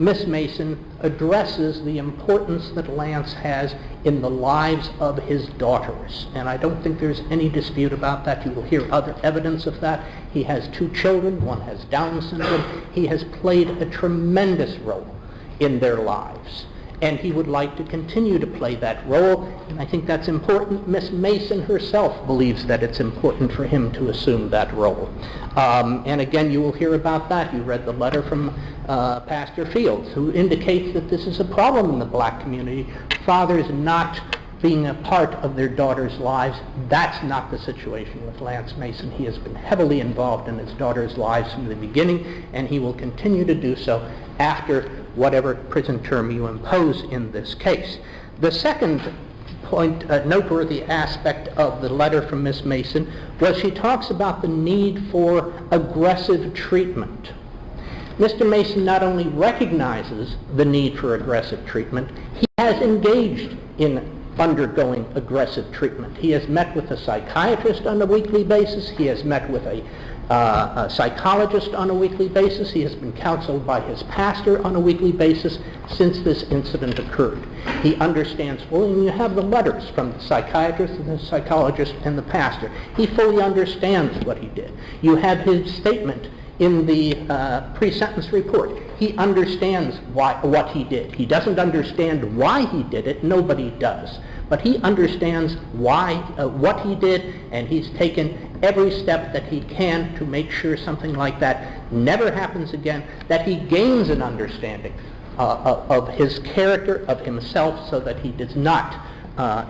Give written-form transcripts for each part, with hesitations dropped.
Miss Mason addresses the importance that Lance has in the lives of his daughters. And I don't think there's any dispute about that. You will hear other evidence of that. He has 2 children. One has Down syndrome. He has played a tremendous role in their lives. And he would like to continue to play that role. And I think that's important. Miss Mason herself believes that it's important for him to assume that role. And again, you will hear about that. You read the letter from Pastor Fields, who indicates that this is a problem in the black community. Fathers not being a part of their daughters' lives. That's not the situation with Lance Mason. He has been heavily involved in his daughters' lives from the beginning, and he will continue to do so after whatever prison term you impose in this case. The second point, noteworthy aspect of the letter from Miss Mason was she talks about the need for aggressive treatment. Mr. Mason not only recognizes the need for aggressive treatment, he has engaged in undergoing aggressive treatment. He has met with a psychiatrist on a weekly basis. He has met with a psychologist on a weekly basis. He has been counseled by his pastor on a weekly basis since this incident occurred. He understands fully, and you have the letters from the psychiatrist and the psychologist and the pastor. He fully understands what he did. You have his statement in the pre-sentence report. He understands what he did. He doesn't understand why he did it. Nobody does. But he understands what he did, and he's taken every step that he can to make sure something like that never happens again, that he gains an understanding of his character, of himself, so that he does not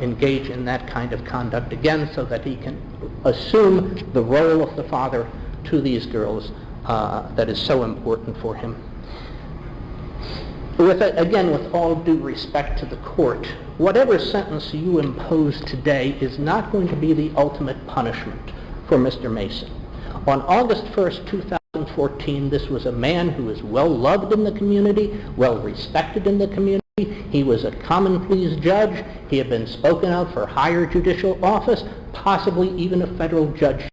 engage in that kind of conduct again, so that he can assume the role of the father to these girls that is so important for him. Again, with all due respect to the court, whatever sentence you impose today is not going to be the ultimate punishment for Mr. Mason. On August 1st, 2014, this was a man who was well loved in the community, well respected in the community. He was a common pleas judge. He had been spoken of for higher judicial office, possibly even a federal judge.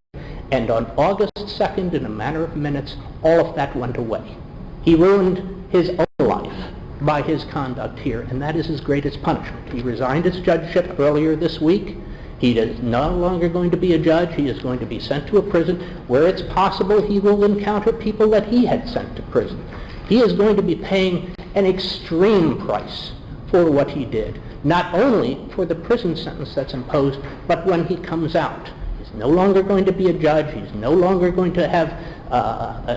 And on August 2nd, in a matter of minutes, all of that went away. He ruined his own life by his conduct here, and that is his greatest punishment. He resigned his judgeship earlier this week. He is no longer going to be a judge. He is going to be sent to a prison where it's possible he will encounter people that he had sent to prison. He is going to be paying an extreme price for what he did, not only for the prison sentence that's imposed, but when he comes out. He's no longer going to be a judge. He's no longer going to have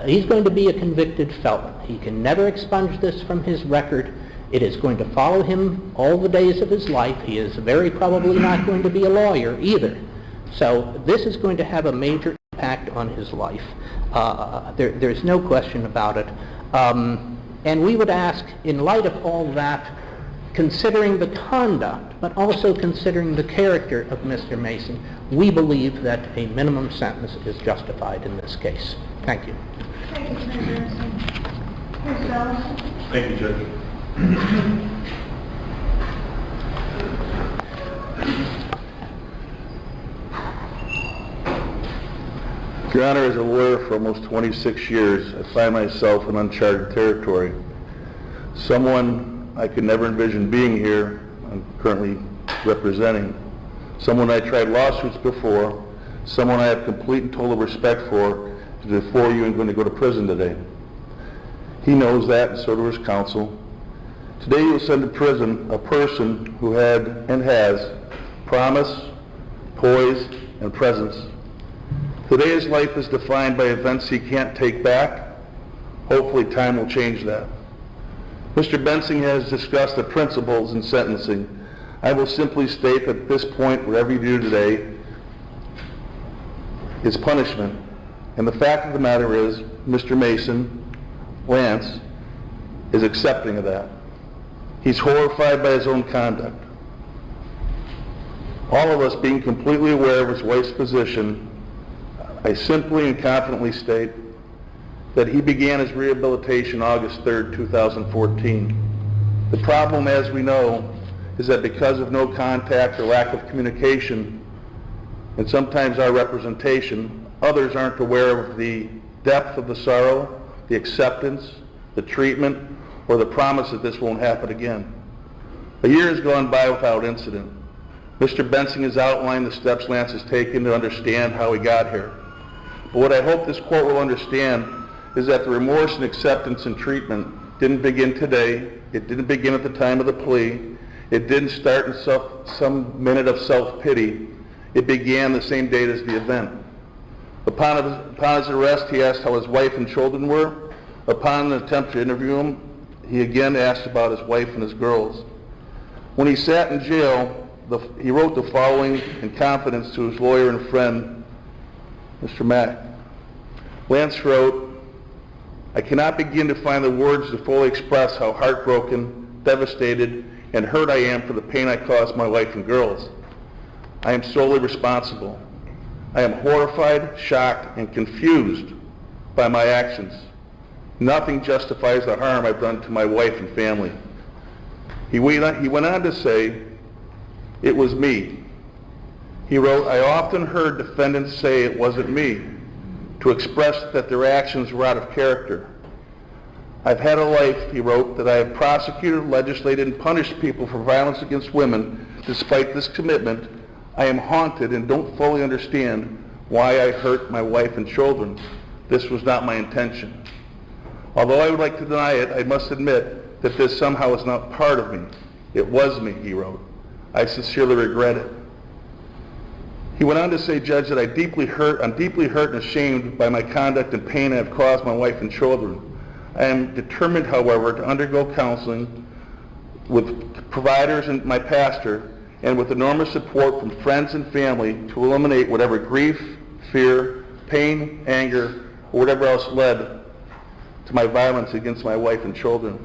he's going to be a convicted felon. He can never expunge this from his record. It is going to follow him all the days of his life. He is very probably not going to be a lawyer either. So this is going to have a major impact on his life. There's no question about it. And we would ask, in light of all that, considering the conduct, but also considering the character of Mr. Mason, we believe that a minimum sentence is justified in this case. Thank you. Thank you, Senator Anderson. Thank you, Judge. Your Honor, as a lawyer for almost 26 years, I find myself in uncharted territory. Someone I could never envision being here, I'm currently representing. Someone I tried lawsuits before, someone I have complete and total respect for, is before you and going to go to prison today. He knows that, and so does his counsel. Today you will send to prison a person who had and has promise, poise, and presence. Today his life is defined by events he can't take back. Hopefully time will change that. Mr. Bensing has discussed the principles in sentencing. I will simply state that at this point, whatever you do today is punishment. And the fact of the matter is, Mr. Mason, Lance, is accepting of that. He's horrified by his own conduct. All of us being completely aware of his wife's position, I simply and confidently state that he began his rehabilitation August 3rd, 2014. The problem, as we know, is that because of no contact or lack of communication, and sometimes our representation, others aren't aware of the depth of the sorrow, the acceptance, the treatment, or the promise that this won't happen again. A year has gone by without incident. Mr. Bensing has outlined the steps Lance has taken to understand how he got here. But what I hope this court will understand is that the remorse and acceptance and treatment didn't begin today. It didn't begin at the time of the plea. It didn't start in some minute of self-pity. It began the same date as the event. Upon his arrest, he asked how his wife and children were. Upon an attempt to interview him, he again asked about his wife and his girls. When he sat in jail, he wrote the following in confidence to his lawyer and friend, Mr. Mack. Lance wrote, "I cannot begin to find the words to fully express how heartbroken, devastated, and hurt I am for the pain I caused my wife and girls. I am solely responsible. I am horrified, shocked, and confused by my actions. Nothing justifies the harm I've done to my wife and family." He went on to say, "It was me." He wrote, "I often heard defendants say it wasn't me, to express that their actions were out of character. I've had a life," he wrote, "that I have prosecuted, legislated, and punished people for violence against women. Despite this commitment, I am haunted and don't fully understand why I hurt my wife and children. This was not my intention. Although I would like to deny it, I must admit that this somehow is not part of me. It was me," he wrote. "I sincerely regret it." He went on to say, "Judge, that I'm deeply hurt and ashamed by my conduct and pain I have caused my wife and children. I am determined, however, to undergo counseling with providers and my pastor, and with enormous support from friends and family to eliminate whatever grief, fear, pain, anger, or whatever else led to my violence against my wife and children."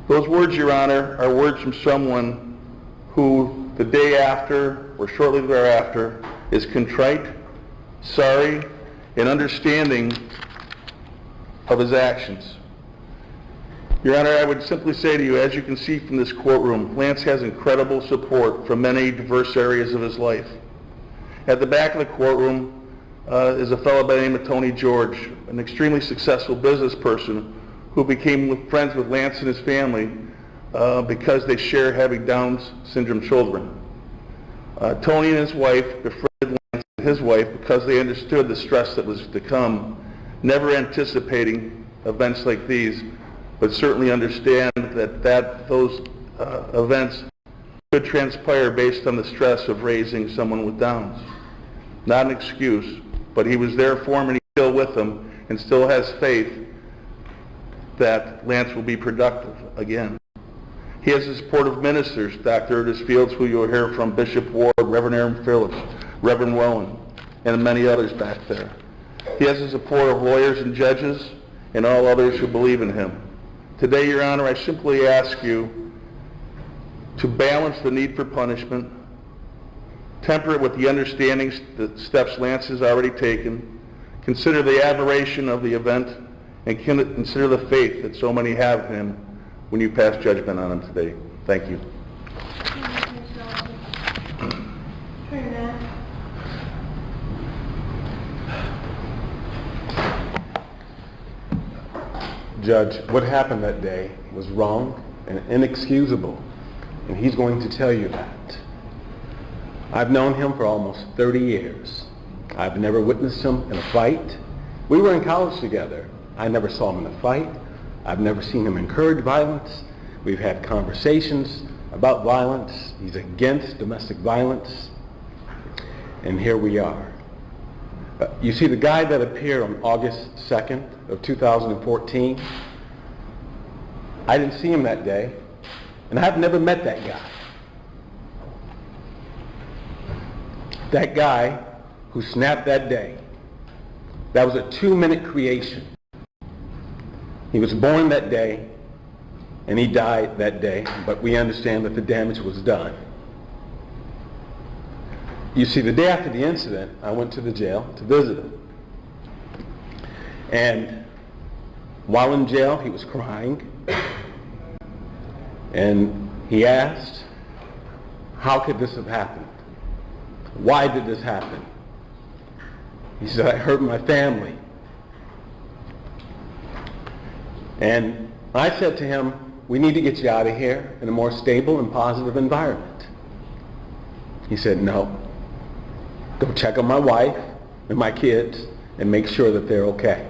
Those words, Your Honor, are words from someone who the day after or shortly thereafter is contrite, sorry, and understanding of his actions. Your Honor, I would simply say to you, as you can see from this courtroom, Lance has incredible support from many diverse areas of his life. At the back of the courtroom is a fellow by the name of Tony George, an extremely successful business person who became friends with Lance and his family because they share having Down syndrome children. Tony and his wife befriended Lance and his wife because they understood the stress that was to come, never anticipating events like these, but certainly understand that those events could transpire based on the stress of raising someone with Downs. Not an excuse, but he was there for him and he's still with them and still has faith that Lance will be productive again. He has the support of ministers, Dr. Ernest Fields, who you'll hear from, Bishop Ward, Reverend Aaron Phillips, Reverend Welland, and many others back there. He has the support of lawyers and judges and all others who believe in him. Today, Your Honor, I simply ask you to balance the need for punishment, temper it with the understanding that steps Lance has already taken, consider the aberration of the event, and consider the faith that so many have in him when you pass judgment on him today. Thank you. Judge, what happened that day was wrong and inexcusable, and he's going to tell you that. I've known him for almost 30 years. I've never witnessed him in a fight. We were in college together. I never saw him in a fight. I've never seen him encourage violence. We've had conversations about violence. He's against domestic violence. And here we are. You see, the guy that appeared on August 2nd of 2014, I didn't see him that day, and I've never met that guy. That guy who snapped that day, that was a 2-minute creation. He was born that day, and he died that day, but we understand that the damage was done. You see, the day after the incident, I went to the jail to visit him. And while in jail, he was crying. And he asked, how could this have happened? Why did this happen? He said, I hurt my family. And I said to him, we need to get you out of here in a more stable and positive environment. He said, no. Go check on my wife and my kids and make sure that they're okay.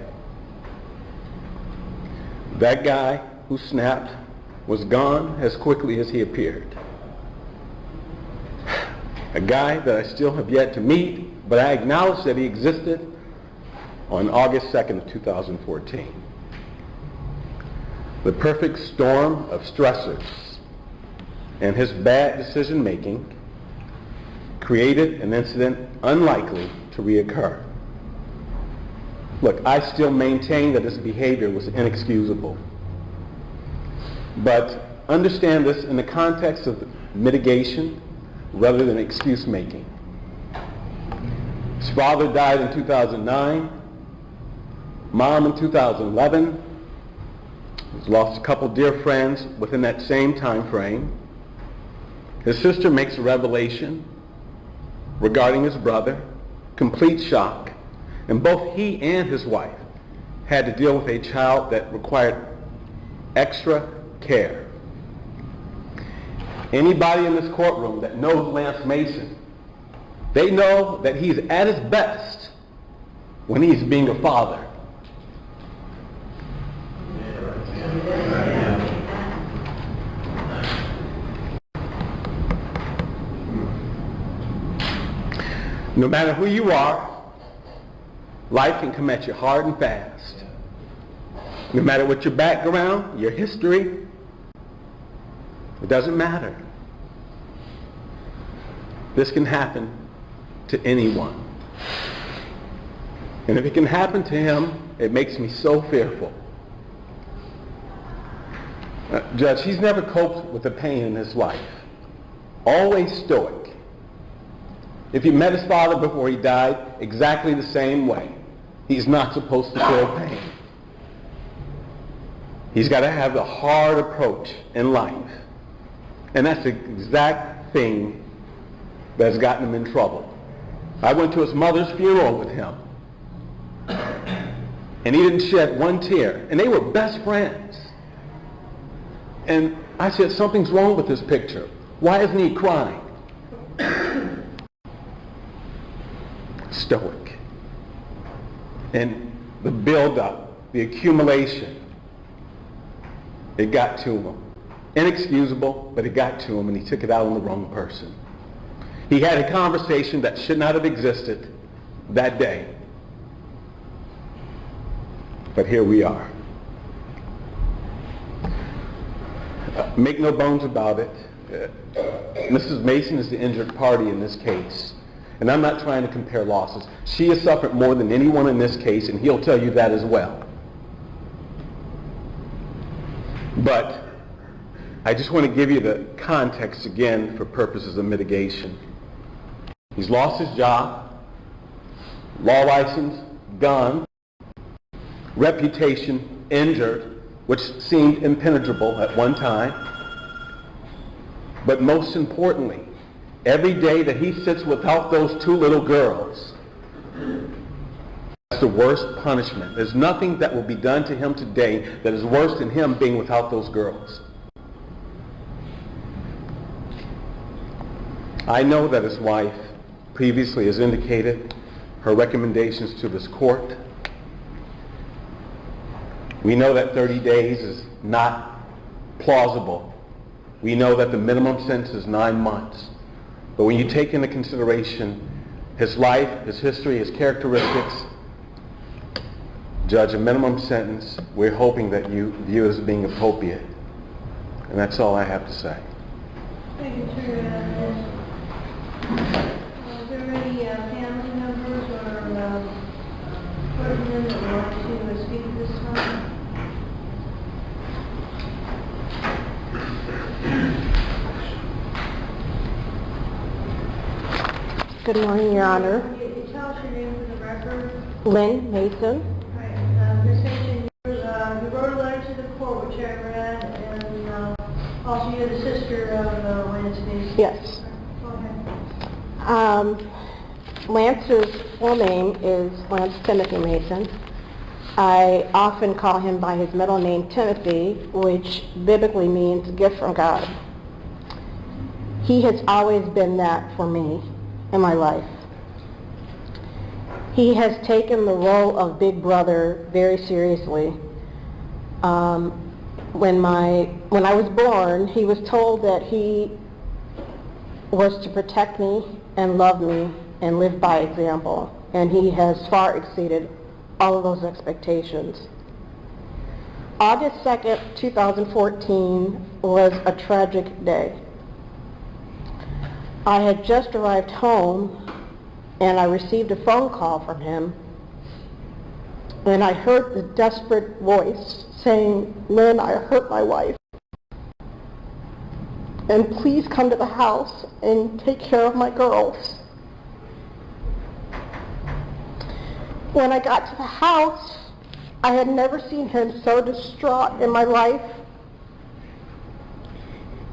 That guy who snapped was gone as quickly as he appeared. A guy that I still have yet to meet, but I acknowledge that he existed on August 2nd of 2014. The perfect storm of stressors and his bad decision making created an incident unlikely to reoccur. Look, I still maintain that his behavior was inexcusable. But understand this in the context of mitigation rather than excuse making. His father died in 2009, mom in 2011, he's lost a couple dear friends within that same time frame. His sister makes a revelation regarding his brother, complete shock, and both he and his wife had to deal with a child that required extra care. Anybody in this courtroom that knows Lance Mason, they know that he's at his best when he's being a father. No matter who you are, life can come at you hard and fast. No matter what your background, your history, it doesn't matter. This can happen to anyone. And if it can happen to him, it makes me so fearful. Judge, he's never coped with the pain in his life. Always stoic. If he met his father before he died, exactly the same way. He's not supposed to feel pain. He's got to have the hard approach in life. And that's the exact thing that's gotten him in trouble. I went to his mother's funeral with him. And he didn't shed one tear. And they were best friends. And I said, something's wrong with this picture. Why isn't he crying? Stoic. And the build-up, the accumulation, it got to him. Inexcusable, but it got to him, and he took it out on the wrong person. He had a conversation that should not have existed that day. But here we are. Make no bones about it. Mrs. Mason is the injured party in this case. And I'm not trying to compare losses. She has suffered more than anyone in this case, and he'll tell you that as well. But I just want to give you the context again for purposes of mitigation. He's lost his job, law license, gone, reputation injured, which seemed impenetrable at one time. But most importantly, every day that he sits without those two little girls, that's the worst punishment. There's nothing that will be done to him today that is worse than him being without those girls. I know that his wife previously has indicated her recommendations to this court. We know that 30 days is not plausible. We know that the minimum sentence is 9 months. But when you take into consideration his life, his history, his characteristics, Judge, a minimum sentence, we're hoping that you view it as being appropriate. And that's all I have to say. Thank you, Chair. Are there any family members or clergymen that would like to speak at this time? Good morning, Your Honor. Can you tell us your name for the record? Lynn Mason. Right. Ms. Mason, you wrote a letter to the court, which I read, and also you're the sister of Lance Mason. Yes. Go ahead. Lance's full name is Lance Timothy Mason. I often call him by his middle name, Timothy, which biblically means gift from God. He has always been that for me in my life. He has taken the role of big brother very seriously. When I was born, he was told that he was to protect me and love me and live by example, and he has far exceeded all of those expectations. August 2nd, 2014 was a tragic day. I had just arrived home and I received a phone call from him, and I heard the desperate voice saying, "Lynn, I hurt my wife, and please come to the house and take care of my girls." When I got to the house, I had never seen him so distraught in my life.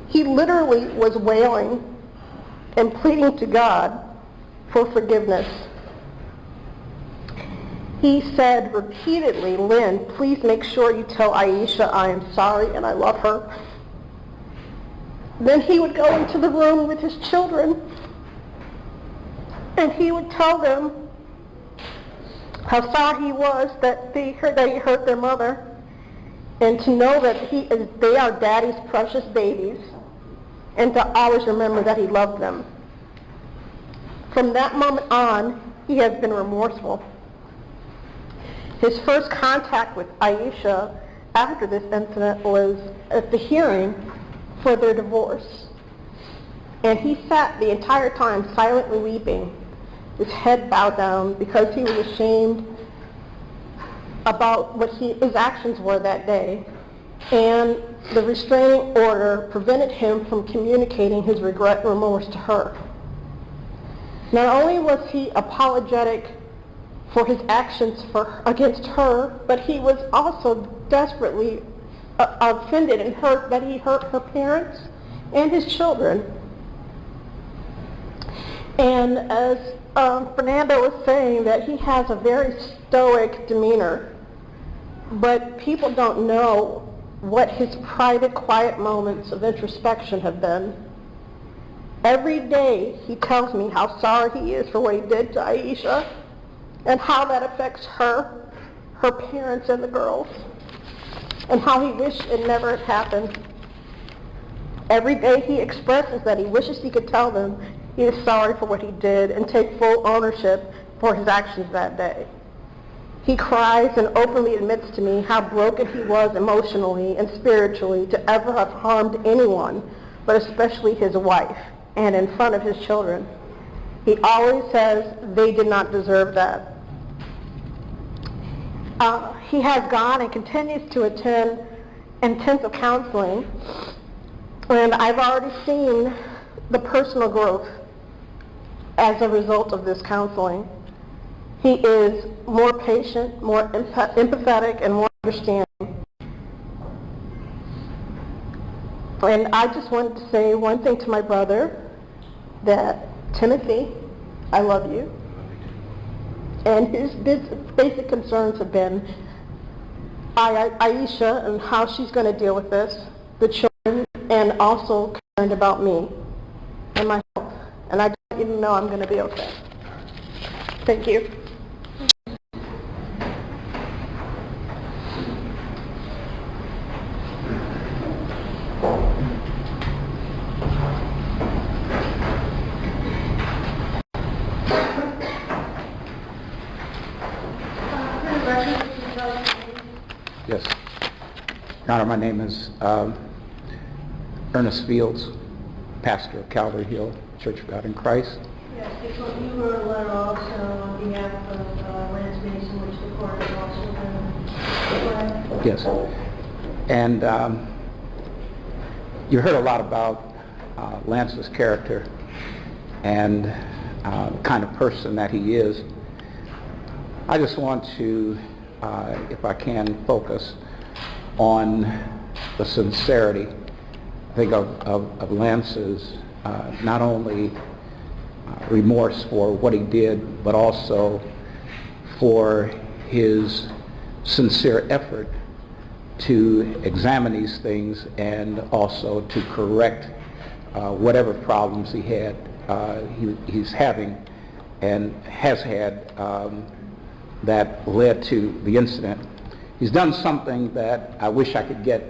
He literally was wailing and pleading to God for forgiveness. He said repeatedly, "Lynn, please make sure you tell Aisha I am sorry and I love her." Then he would go into the room with his children and he would tell them how sorry he was that he hurt their mother, and to know that they are Daddy's precious babies, and to always remember that he loved them. From that moment on, he has been remorseful. His first contact with Aisha after this incident was at the hearing for their divorce. And he sat the entire time silently weeping, his head bowed down, because he was ashamed about what his actions were that day. And the restraining order prevented him from communicating his regret and remorse to her. Not only was he apologetic for his actions against her, but he was also desperately offended and hurt that he hurt her parents and his children. And as Fernando was saying, that he has a very stoic demeanor, but people don't know what his private, quiet moments of introspection have been. Every day he tells me how sorry he is for what he did to Aisha and how that affects her parents and the girls, and how he wished it never had happened. Every day he expresses that he wishes he could tell them he is sorry for what he did and take full ownership for his actions that day. He cries and openly admits to me how broken he was emotionally and spiritually to ever have harmed anyone, but especially his wife, and in front of his children. He always says they did not deserve that. He has gone and continues to attend intensive counseling, and I've already seen the personal growth as a result of this counseling. He is more patient, more empathetic, and more understanding. And I just wanted to say one thing to my brother, that Timothy, I love you. And his basic concerns have been Aisha and how she's going to deal with this, the children, and also concerned about me and my health. And I just want you to know I'm going to be okay. Thank you. Yes. Your Honor, my name is Ernest Fields, pastor of Calvary Hill Church of God in Christ. Yes, because you wrote a letter also on behalf of Lance Mason, which the court has also been. Yes. And you heard a lot about Lance's character and the kind of person that he is. I just want to, if I can, focus on the sincerity, I think, of Lance's not only remorse for what he did, but also for his sincere effort to examine these things and also to correct whatever problems he's having and has had that led to the incident. He's done something that I wish I could get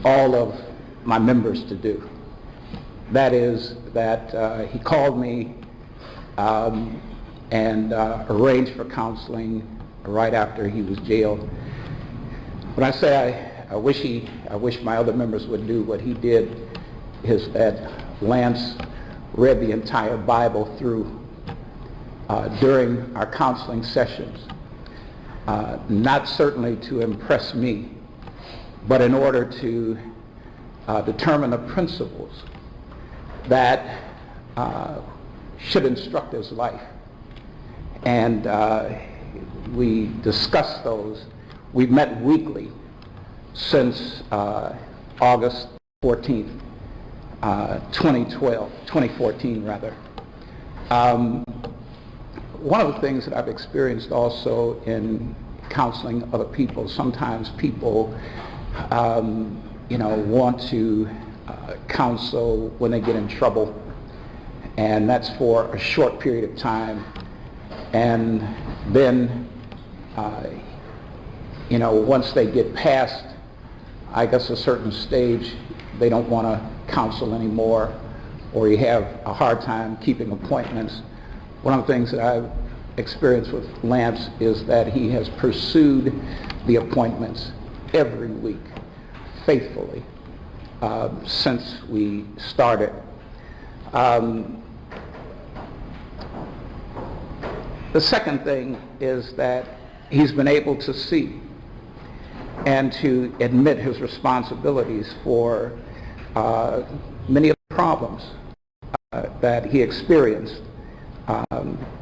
all of my members to do. That is that he called me and arranged for counseling right after he was jailed. When I say I wish my other members would do what he did, is that Lance read the entire Bible through during our counseling sessions, not certainly to impress me, but in order to determine the principles that should instruct his life. And we discussed those. We've met weekly since August 14th, 2014 rather. One of the things that I've experienced also in counseling other people, sometimes people want to counsel when they get in trouble, and that's for a short period of time, and then once they get past, I guess, a certain stage, they don't want to counsel anymore, or you have a hard time keeping appointments. One of the things that I've experienced with Lance is that he has pursued the appointments every week faithfully since we started. The second thing is that he's been able to see and to admit his responsibilities for many of the problems that he experienced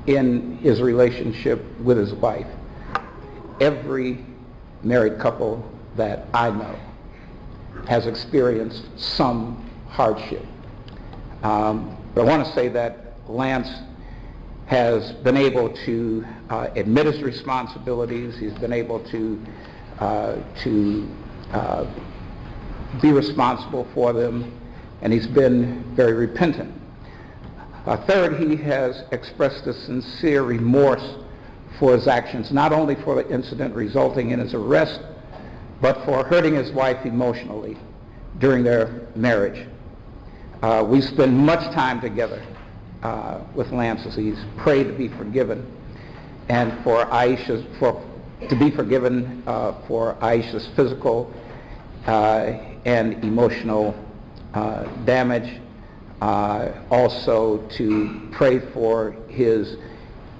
in his relationship with his wife. Every married couple that I know has experienced some hardship. But I want to say that Lance has been able to admit his responsibilities. He's been able to be responsible for them, and he's been very repentant. Third, he has expressed a sincere remorse for his actions, not only for the incident resulting in his arrest, but for hurting his wife emotionally during their marriage. We spend much time together with Lance as he's prayed to be forgiven, and for to be forgiven for Aisha's physical and emotional damage. Also to pray for his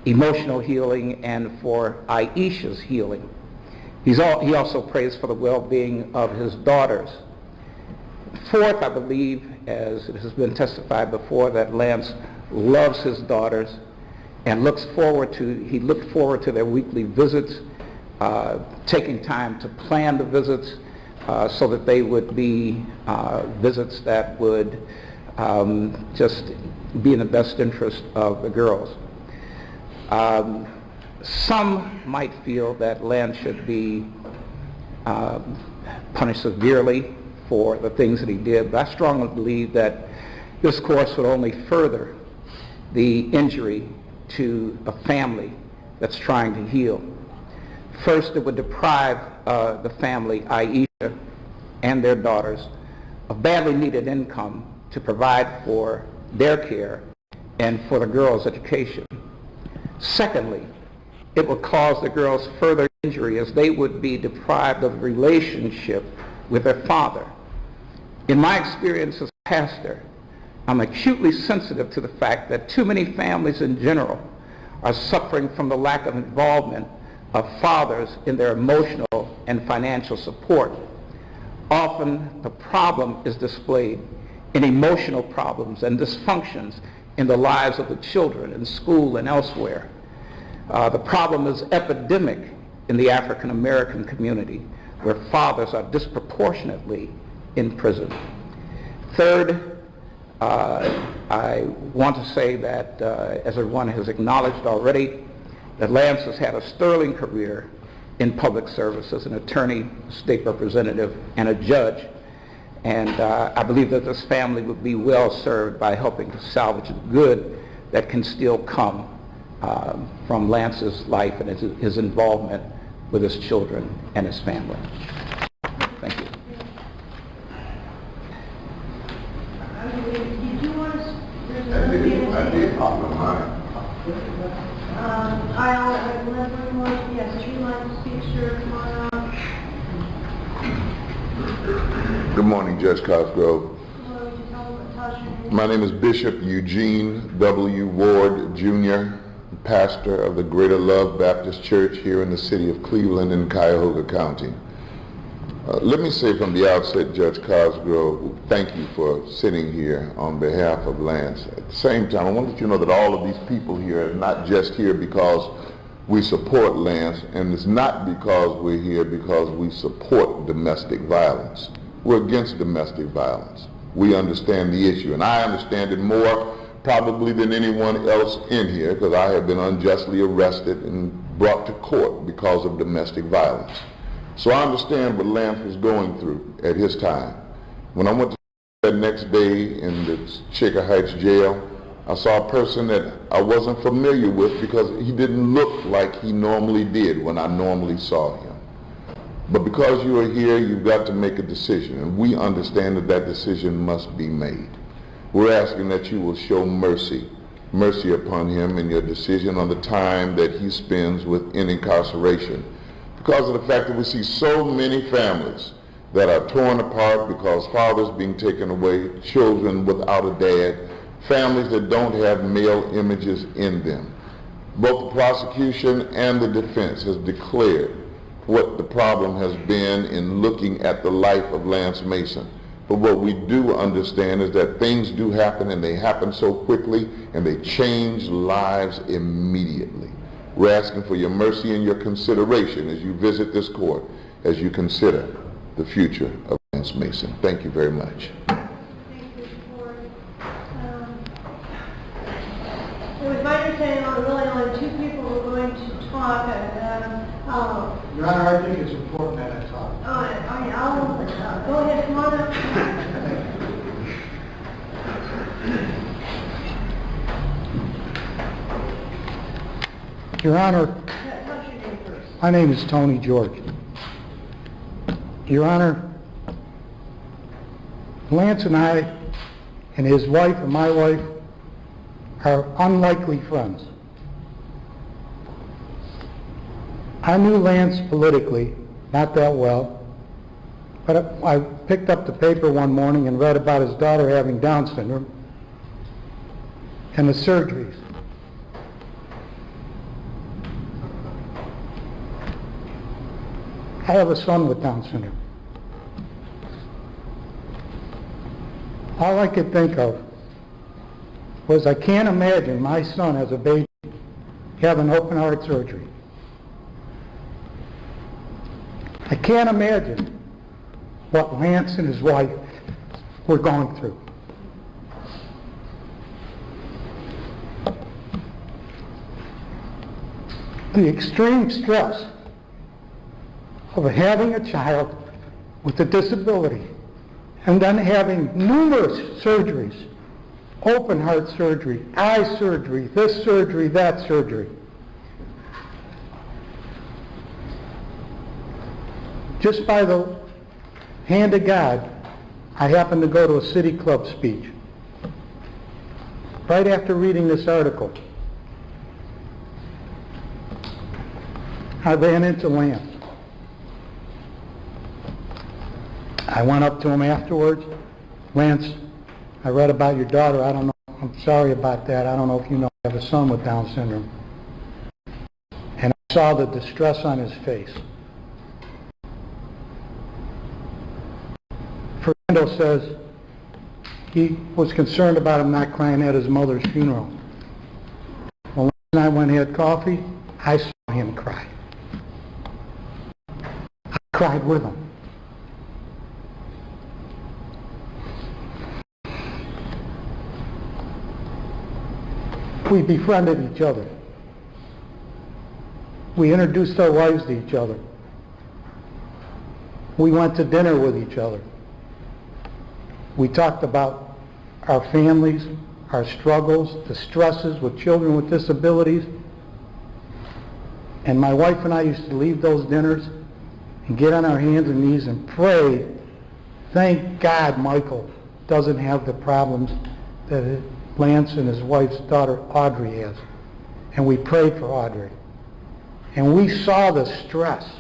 emotional healing and for Aisha's healing. He also prays for the well-being of his daughters. Fourth, I believe, as it has been testified before, that Lance loves his daughters and he looked forward to their weekly visits, taking time to plan the visits so that they would be visits that would just be in the best interest of the girls. Some might feel that Lance should be punished severely for the things that he did, but I strongly believe that this course would only further the injury to a family that's trying to heal. First, it would deprive the family, Aisha and their daughters, of badly needed income to provide for their care and for the girls' education. Secondly, it would cause the girls further injury as they would be deprived of relationship with their father. In my experience as a pastor, I'm acutely sensitive to the fact that too many families in general are suffering from the lack of involvement of fathers in their emotional and financial support. Often the problem is displayed in emotional problems and dysfunctions in the lives of the children in school and elsewhere. The problem is epidemic in the African American community, where fathers are disproportionately in prison. Third, I want to say that, as everyone has acknowledged already, that Lance has had a sterling career in public service as an attorney, state representative, and a judge. And I believe that this family would be well served by helping to salvage the good that can still come from Lance's life and his involvement with his children and his family. Thank you. Did you want to? I did pop my mind. I'll let everyone, yes, you want to speak, sure, come on up. Good morning, Judge Cosgrove. Hello, would you tell us your name? My name is Bishop Eugene W. Ward, Jr., pastor of the Greater Love Baptist Church here in the city of Cleveland in Cuyahoga County. Let me say from the outset, Judge Cosgrove, thank you for sitting here on behalf of Lance. At the same time, I want to let you know that all of these people here are not just here because we support Lance, and it's not because we're here because we support domestic violence. We're against domestic violence. We understand the issue, and I understand it more probably than anyone else in here because I have been unjustly arrested and brought to court because of domestic violence. So I understand what Lance was going through at his time. When I went to that next day in the Shaker Heights jail, I saw a person that I wasn't familiar with because he didn't look like he normally did when I normally saw him. But because you are here, you've got to make a decision, and we understand that that decision must be made. We're asking that you will show mercy upon him in your decision on the time that he spends within incarceration, because of the fact that we see so many families that are torn apart because fathers being taken away, children without a dad, families that don't have male images in them. Both the prosecution and the defense has declared what the problem has been in looking at the life of Lance Mason. But what we do understand is that things do happen, and they happen so quickly, and they change lives immediately. We're asking for your mercy and your consideration as you visit this court, as you consider the future of Lance Mason. Thank you very much. Thank you for, it was my understanding that really only two people were going to talk. Your Honor, I think it's important that I talk. I'll go ahead, come on up. Your Honor, What's your name first? my name is Tony George. Your Honor, Lance and I and his wife and my wife are unlikely friends. I knew Lance politically, not that well, but I picked up the paper one morning and read about his daughter having Down syndrome and the surgeries. I have a son with Down syndrome. All I could think of was I can't imagine my son as a baby having open heart surgery. I can't imagine what Lance and his wife were going through. The extreme stress of having a child with a disability and then having numerous surgeries, open heart surgery, eye surgery, this surgery, that surgery. Just by the hand of God, I happened to go to a City Club speech right after reading this article. I ran into Lance. I went up to him afterwards. Lance, I read about your daughter. I don't know. I'm sorry about that. I don't know if you know I have a son with Down syndrome. And I saw the distress on his face. Fernando says he was concerned about him not crying at his mother's funeral. Well, Lance and I went and had coffee. I saw him cry. I cried with him. We befriended each other. We introduced our wives to each other. We went to dinner with each other. We talked about our families, our struggles, the stresses with children with disabilities. And my wife and I used to leave those dinners and get on our hands and knees and pray, thank God Michael doesn't have the problems that Lance and his wife's daughter Audrey has. And we prayed for Audrey. And we saw the stress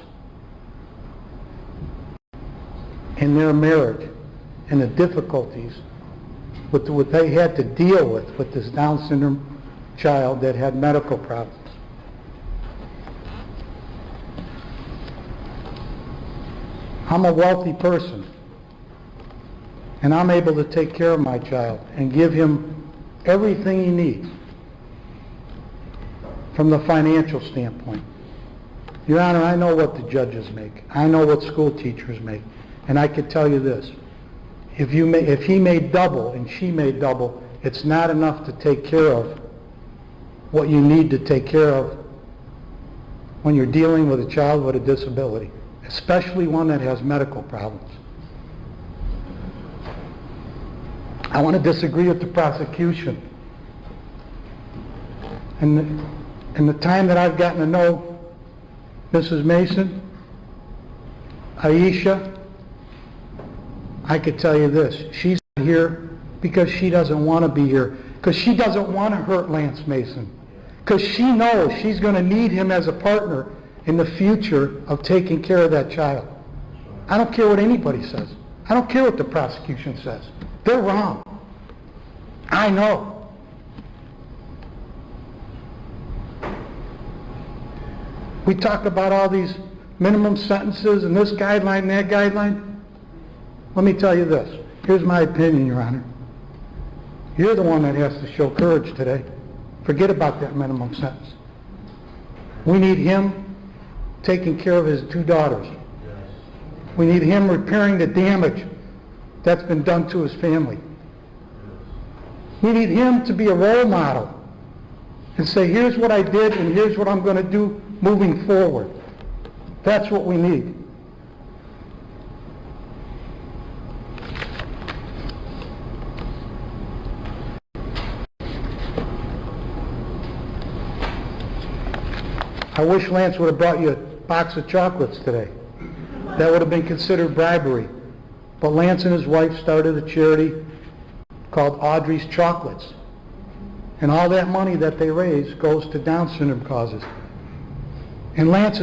in their marriage and the difficulties with what they had to deal with this Down syndrome child that had medical problems. I'm a wealthy person, and I'm able to take care of my child and give him everything he needs from the financial standpoint. Your Honor, I know what the judges make. I know what school teachers make. And I can tell you this, if he made double and she made double, it's not enough to take care of what you need to take care of when you're dealing with a child with a disability, especially one that has medical problems. I want to disagree with the prosecution. In the time that I've gotten to know Mrs. Mason, Aisha, I could tell you this, she's here because she doesn't want to be here, because she doesn't want to hurt Lance Mason, because she knows she's going to need him as a partner in the future of taking care of that child. I don't care what anybody says. I don't care what the prosecution says. They're wrong. I know. We talk about all these minimum sentences and this guideline and that guideline. Let me tell you this. Here's my opinion, Your Honor. You're the one that has to show courage today. Forget about that minimum sentence. We need him taking care of his two daughters. We need him repairing the damage that's been done to his family. We need him to be a role model and say, here's what I did and here's what I'm going to do moving forward. That's what we need. I wish Lance would have brought you a box of chocolates today. That would have been considered bribery. But Lance and his wife started a charity called Audrey's Chocolates. And all that money that they raise goes to Down syndrome causes. And Lance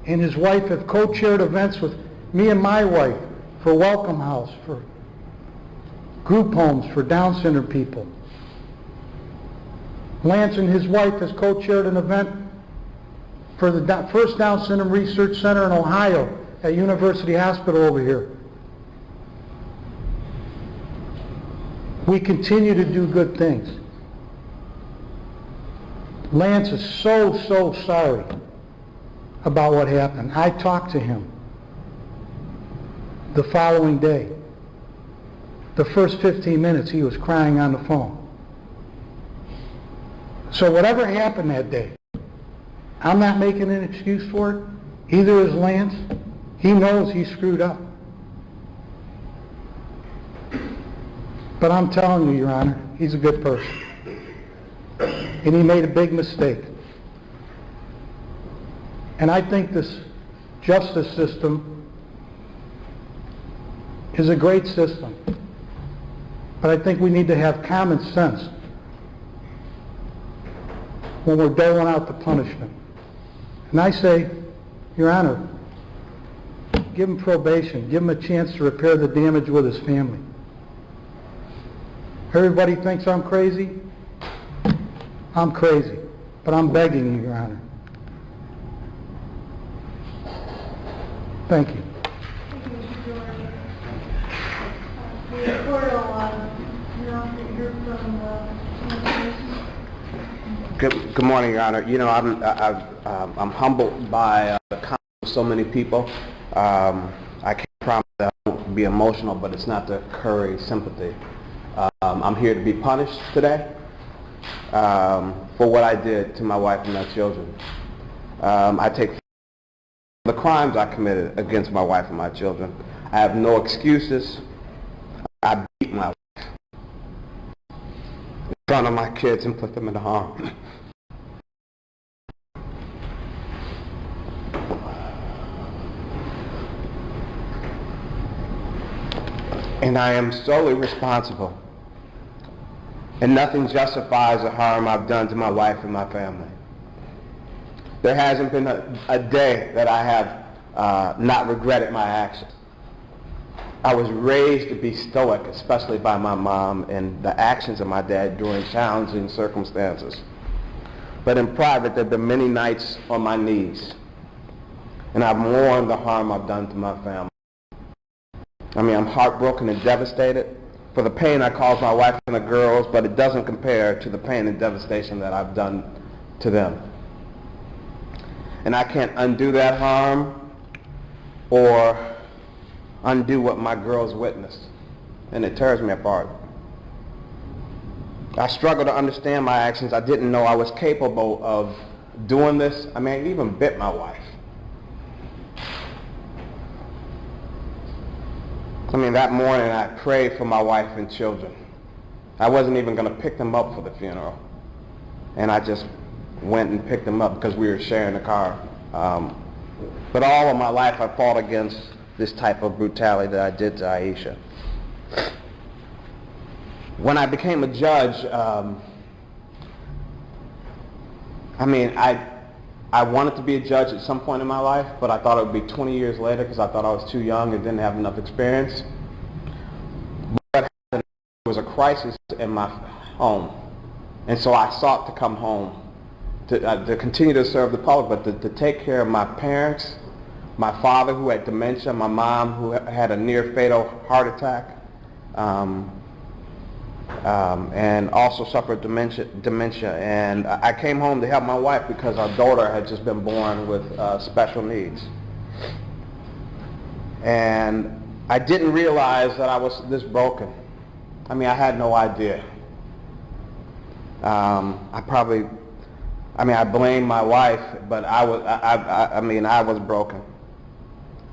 and his wife have co-chaired events with me and my wife for Welcome House, for group homes for Down syndrome people. Lance and his wife has co-chaired an event for the first Down syndrome research center in Ohio at University Hospital over here. We continue to do good things. Lance is so sorry about what happened. I talked to him the following day. The first 15 minutes he was crying on the phone. So whatever happened that day, I'm not making an excuse for it. Either is Lance. He knows he screwed up. But I'm telling you, Your Honor, he's a good person. And he made a big mistake. And I think this justice system is a great system. But I think we need to have common sense when we're doling out the punishment. And I say, Your Honor, give him probation. Give him a chance to repair the damage with his family. Everybody thinks I'm crazy. I'm crazy. But I'm begging you, Your Honor. Thank you. Thank you, Mr. George. The reporter will now hear from Good morning, Your Honor. You know, I'm humbled by the comments of so many people. I can't promise that I won't be emotional, but it's not to curry sympathy. I'm here to be punished today for what I did to my wife and my children. I take the crimes I committed against my wife and my children. I have no excuses. I beat my wife in front of my kids and put them in harm. And I am solely responsible. And nothing justifies the harm I've done to my wife and my family. There hasn't been a day that I have not regretted my actions. I was raised to be stoic, especially by my mom and the actions of my dad during challenging circumstances. But in private, there have been many nights on my knees, and I've mourned the harm I've done to my family. I mean, I'm heartbroken and devastated for the pain I caused my wife and the girls, but it doesn't compare to the pain and devastation that I've done to them. And I can't undo that harm or undo what my girls witnessed, and it tears me apart. I struggle to understand my actions. I didn't know I was capable of doing this. I mean, I even bit my wife. I mean, that morning I prayed for my wife and children. I wasn't even going to pick them up for the funeral. And I just went and picked them up because we were sharing a car. But all of my life I fought against this type of brutality that I did to Aisha. When I became a judge, I mean, I wanted to be a judge at some point in my life, but I thought it would be 20 years later because I thought I was too young and didn't have enough experience. But what happened was a crisis in my home, and so I sought to come home to continue to serve the public, but to take care of my parents, my father who had dementia, my mom who had a near fatal heart attack, and also suffered dementia. And I came home to help my wife because our daughter had just been born with special needs. And I didn't realize that I was this broken. I mean, I had no idea. I blamed my wife, but I was broken.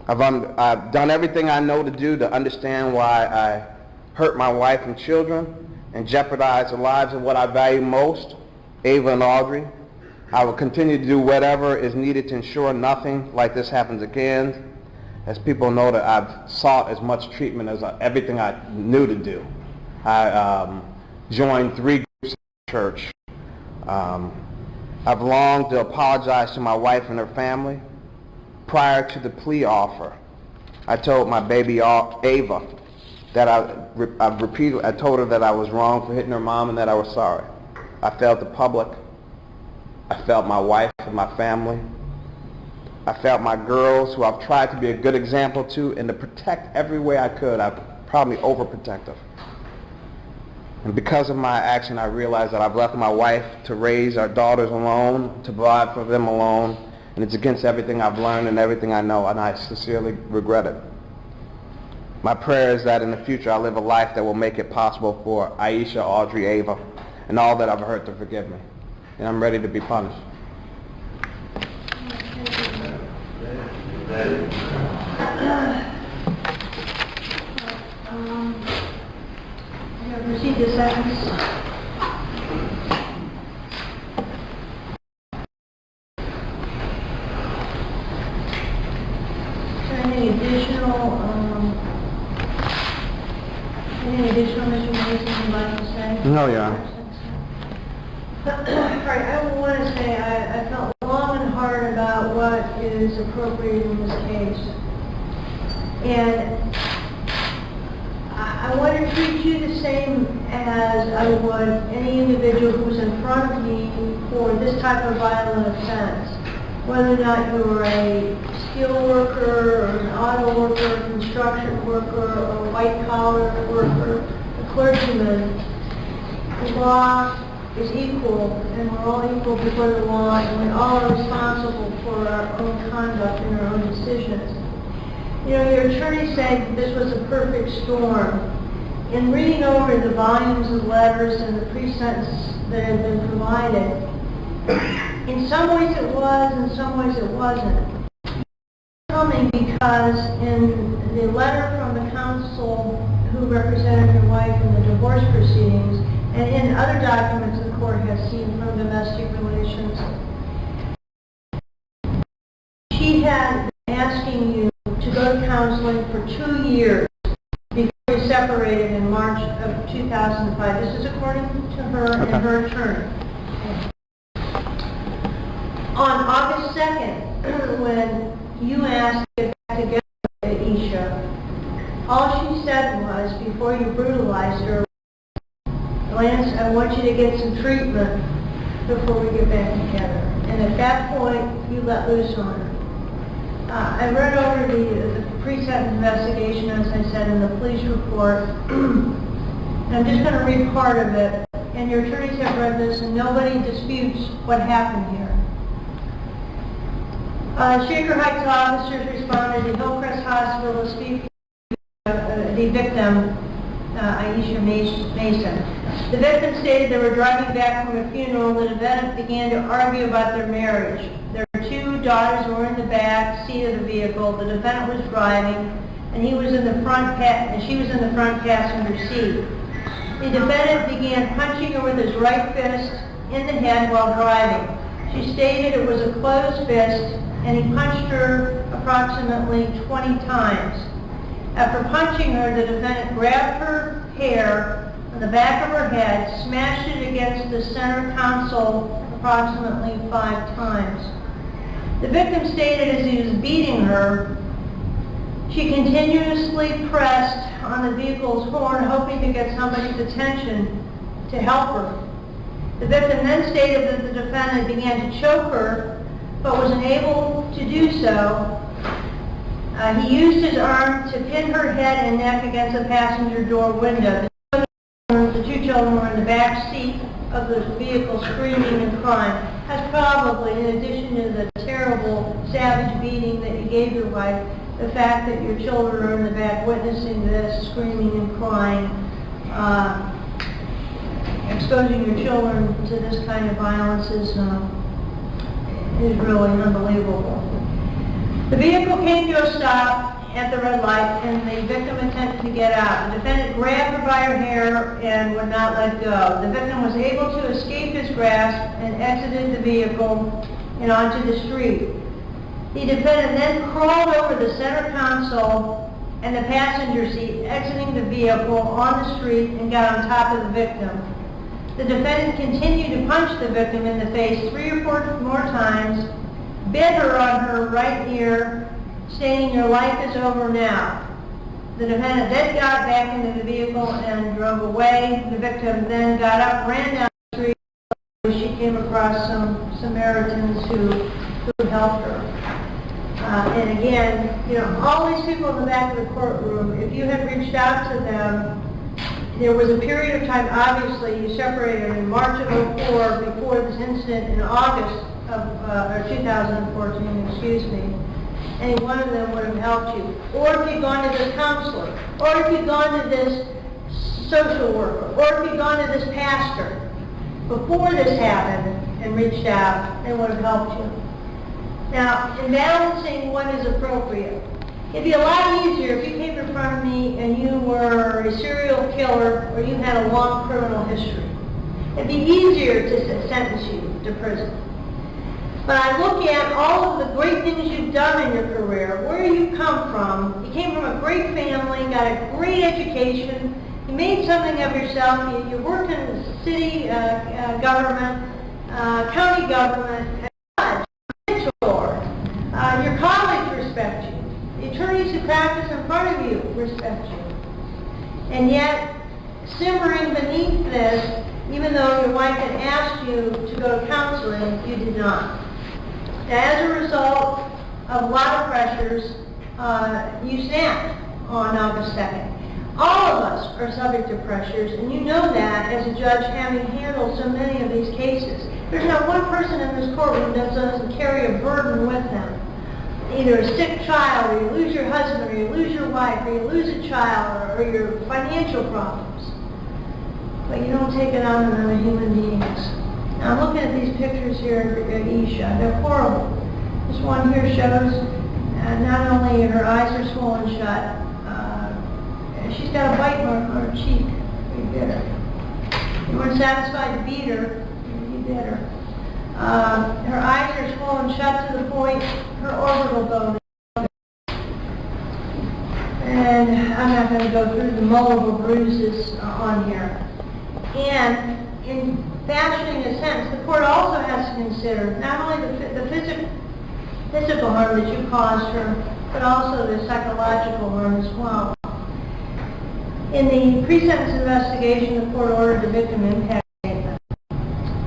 I've done everything I know to do to understand why I hurt my wife and children and jeopardize the lives of what I value most, Ava and Audrey. I will continue to do whatever is needed to ensure nothing like this happens again. As people know that I've sought as much treatment as everything I knew to do. I joined 3 groups in the church. I've longed to apologize to my wife and her family. Prior to the plea offer, I told my baby Ava that I told her that I was wrong for hitting her mom and that I was sorry. I failed the public. I failed my wife and my family. I failed my girls, who I've tried to be a good example to and to protect every way I could. I'm probably overprotective. And because of my action, I realized that I've left my wife to raise our daughters alone, to provide for them alone, and it's against everything I've learned and everything I know, and I sincerely regret it. My prayer is that in the future I live a life that will make it possible for Aisha, Audrey, Ava, and all that I've hurt to forgive me. And I'm ready to be punished. You have received a sentence. Any additional, Mr. Mason, you'd like to say? No, Your Honor. All right, I want to say I felt long and hard about what is appropriate in this case. And I want to treat you the same as I would any individual who's in front of me for this type of violent offense. Whether or not you're a steel worker, or an auto worker, a construction worker, or a white-collar worker, a clergyman, the law is equal, and we're all equal before the law, and we all are responsible for our own conduct and our own decisions. You know, your attorney said that this was a perfect storm. In reading over the volumes of letters and the pre-sentence that had been provided, in some ways it was, in some ways it wasn't. because in the letter from the counsel who represented your wife in the divorce proceedings, and in other documents the court has seen from domestic relations, she had been asking you to go to counseling for 2 years before you separated in March of 2005. This is according to her and her attorney. On August 2nd, when you asked to get back together with Aisha, all she said was, before you brutalized her, Lance, I want you to get some treatment before we get back together. And at that point, you let loose on her. I read over the pre-sentence investigation, as I said, in the police report. And I'm just going to read part of it. And your attorneys have read this, and nobody disputes what happened here. Shaker Heights officers responded to Hillcrest Hospital to speak to the victim, Aisha Mason. The victim stated they were driving back from a funeral. The defendant began to argue about their marriage. Their 2 daughters were in the back seat of the vehicle. The defendant was driving, and he was in the front and she was in the front passenger seat. The defendant began punching her with his right fist in the head while driving. She stated it was a closed fist, and he punched her approximately 20 times. After punching her, the defendant grabbed her hair on the back of her head, smashed it against the center console approximately 5 times. The victim stated as he was beating her, she continuously pressed on the vehicle's horn, hoping to get somebody's attention to help her. The victim then stated that the defendant began to choke her, but was unable to do so. He used his arm to pin her head and neck against the passenger door window. The 2 children were in the back seat of the vehicle screaming and crying. That's probably, in addition to the terrible, savage beating that you gave your wife, the fact that your children are in the back witnessing this, screaming and crying, exposing your children to this kind of violence is really unbelievable. The vehicle came to a stop at the red light, and the victim attempted to get out. The defendant grabbed her by her hair and would not let go. The victim was able to escape his grasp and exited the vehicle and onto the street. The defendant then crawled over the center console and the passenger seat, exiting the vehicle on the street and got on top of the victim. The defendant continued to punch the victim in the face 3 or 4 more times, bit her on her right ear, stating, "Your life is over now." The defendant then got back into the vehicle and drove away. The victim then got up, ran down the street. She came across some Samaritans who helped her. And again, all these people in the back of the courtroom, if you had reached out to them, there was a period of time, obviously, you separated in March of 2004 before this incident in August of 2014, excuse me. Any one of them would have helped you. Or if you'd gone to this counselor, or if you'd gone to this social worker, or if you'd gone to this pastor before this happened and reached out, they would have helped you. Now, in balancing what is appropriate, it'd be a lot easier if you came in front of me and you were a serial killer or you had a long criminal history. It'd be easier to sentence you to prison. But I look at all of the great things you've done in your career, where you come from. You came from a great family, got a great education, you made something of yourself, you worked in the city government, county government, mentor. Your colleagues respect you. The attorneys who practice in front of you respect you. And yet, simmering beneath this, even though your wife had asked you to go to counseling, you did not. As a result of a lot of pressures, you snapped on August 2nd. All of us are subject to pressures, and you know that as a judge having handled so many of these cases. There's not one person in this courtroom that doesn't carry a burden with them. Either a sick child, or you lose your husband, or you lose your wife, or you lose a child, or your financial problems. But you don't take it out on other human beings. Now, I'm looking at these pictures here of Aisha. They're horrible. This one here shows Not only her eyes are swollen shut, she's got a bite mark on her cheek. You bit her. You weren't satisfied to beat her, you bit her. Her eyes are swollen shut to the point her orbital bone is broken. And I'm not going to go through the multiple bruises on here. And in fashioning a sentence, the court also has to consider not only the physical harm that you caused her, but also the psychological harm as well. In the pre-sentence investigation, the court ordered the victim impact statement.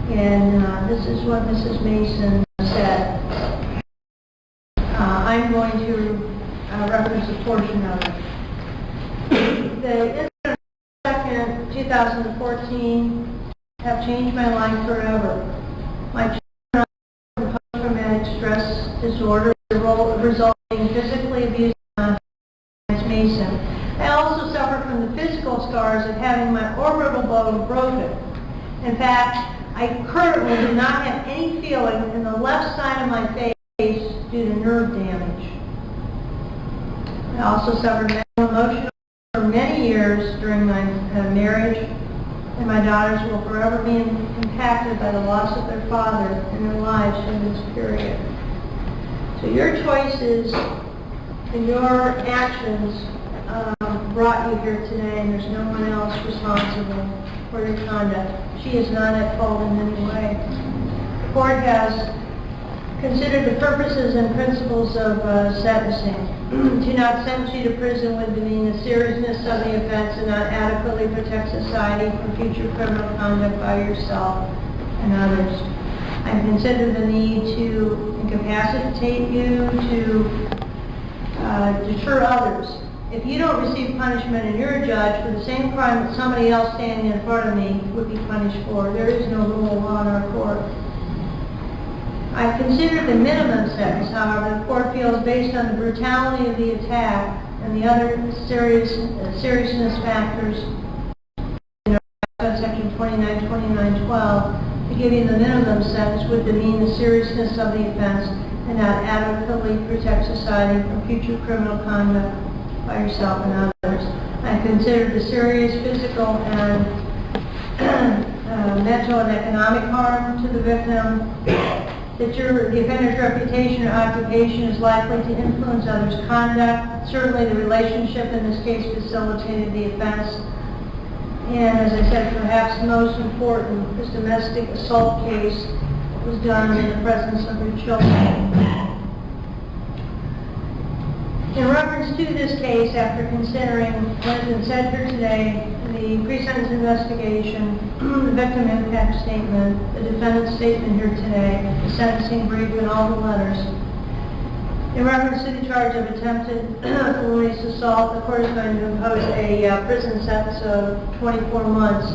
And this is what Mrs. Mason said. I'm going to reference a portion of it. The incident of 2nd, 2014 have changed my life forever. My children are post-traumatic stress disorder resulting physically abused Ms. Mason. I also suffer from the physical scars of having my orbital bone broken. In fact, I currently do not have any feeling in the left side of my face due to nerve damage. I also suffered mental and emotional for many years during my marriage, and my daughters will forever be impacted by the loss of their father in their lives during this period. So your choices and your actions brought you here today, and there's no one else responsible for your conduct. She is not at fault in any way. The court has considered the purposes and principles of sentencing. Do not sentence you to prison would demean the seriousness of the offense and not adequately protect society from future criminal conduct by yourself and others. I've considered the need to incapacitate you, to deter others. If you don't receive punishment and you're a judge for the same crime that somebody else standing in front of me would be punished for, there is no rule of law in our court. I've considered the minimum sentence, however, the court feels based on the brutality of the attack and the other seriousness factors in section 292912, to give you the minimum sentence would demean the seriousness of the offense and not adequately protect society from future criminal conduct by yourself and others. I've considered the serious physical and mental and economic harm to the victim, that the offender's reputation or occupation is likely to influence others' conduct. Certainly the relationship in this case facilitated the offense. And as I said, perhaps most important, this domestic assault case was done in the presence of your children. In reference to this case, after considering what has been said here today, the pre-sentence investigation, the victim impact statement, the defendant's statement here today, the sentencing brief, and all the letters, in reference to the charge of attempted felonious assault, the court is going to impose a prison sentence of 24 months.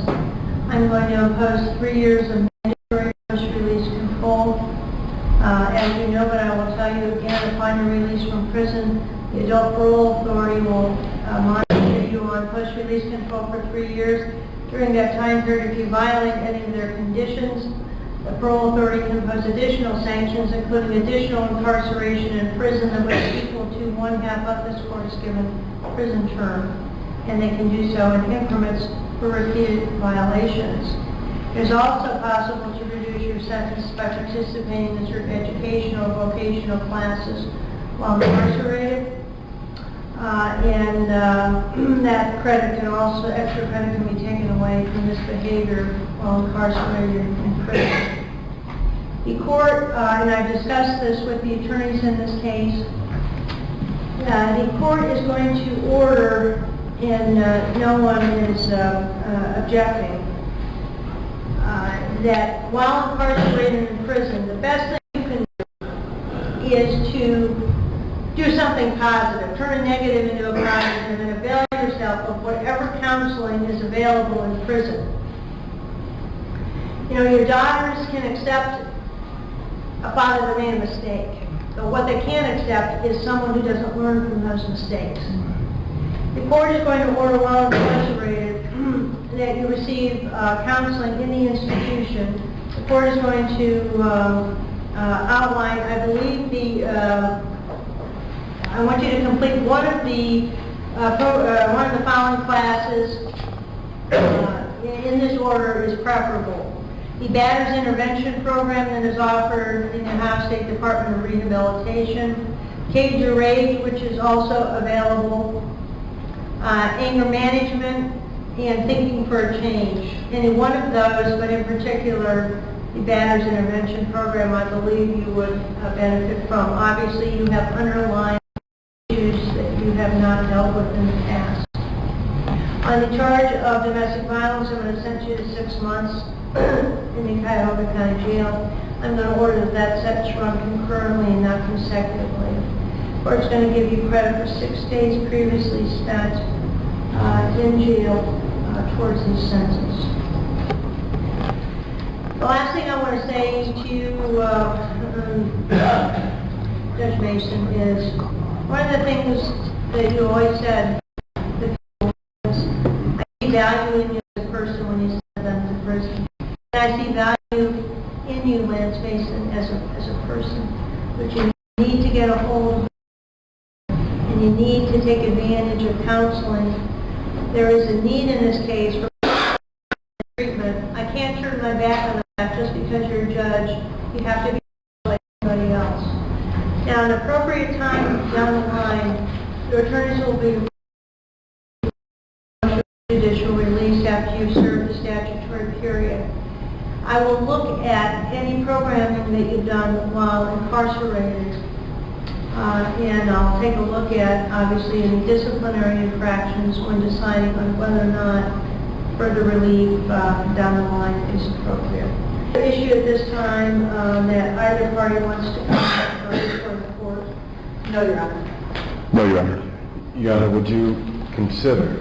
I'm going to impose 3 years of mandatory post-release control. As you know, but I will tell you again, upon your release from prison, the Adult Parole Authority will monitor you on post-release control for 3 years. During that time period, if you violate any of their conditions, the Parole Authority can impose additional sanctions, including additional incarceration in prison that would equal to 1/2 of this court's given prison term. And they can do so in increments for repeated violations. It's also possible to reduce your sentence by participating in certain educational or vocational classes while incarcerated. That credit can also, extra credit can be taken away from this behavior while incarcerated in prison. The court, and I've discussed this with the attorneys in this case, the court is going to order, and no one is objecting, that while incarcerated in prison, the best thing you can do is to do something positive, turn a negative into a positive, and avail yourself of whatever counseling is available in prison. You know, your daughters can accept a father that made a mistake, but what they can't accept is someone who doesn't learn from those mistakes. The court is going to order while incarcerated that you receive counseling in the institution. The court is going to outline, I believe, the I want you to complete one of the following classes. In this order is preferable. The Batters Intervention Program that is offered in the Ohio State Department of Rehabilitation. Cage Your Rage, which is also available. Anger Management, and Thinking for a Change. Any one of those, but in particular, the Batters Intervention Program, I believe you would benefit from. Obviously, you have underlying issues that you have not dealt with in the past. On the charge of domestic violence, I'm going to send you to 6 months in the Cuyahoga County Jail. I'm going to order that that sentence run concurrently and not consecutively. Court's going to give you credit for 6 days previously spent in jail towards these sentences. The last thing I want to say to you, Judge Mason, is one of the things that you always said to people is, I see value in you as a person when you send them to prison. And I see value in you, Lance Mason, as a person. But you need to get a hold of, and you need to take advantage of counseling. There is a need in this case for treatment. I can't turn my back on that just because you're a judge. You have to be like anybody else. Now, an appropriate time down the line, your attorneys will be judicial release after you've served the statutory period. I will look at any programming that you've done while incarcerated, and I'll take a look at, obviously, any disciplinary infractions when deciding on whether or not further relief down the line is appropriate. The issue at this time that either party wants to come before the court? No, Your Honor. No, Your Honor. Your Honor, would you consider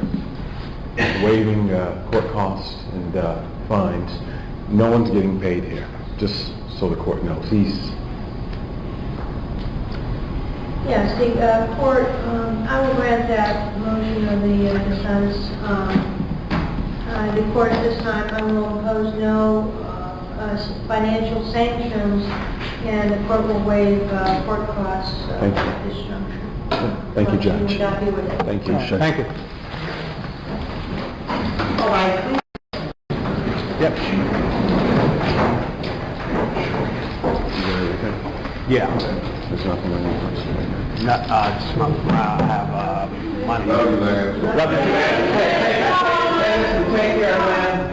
waiving court costs and fines? No one's getting paid here, just so the court knows. Yes, the court, I will grant that motion of the defense. The court at this time, I will impose no financial sanctions, and the court will waive court costs at this juncture. Thank you, Judge. You would not be with it. Thank you. Thank you. All right. Yep. Yeah. There's nothing on your person right now. Just have money. Love you, Lance. Love you. Take care, man.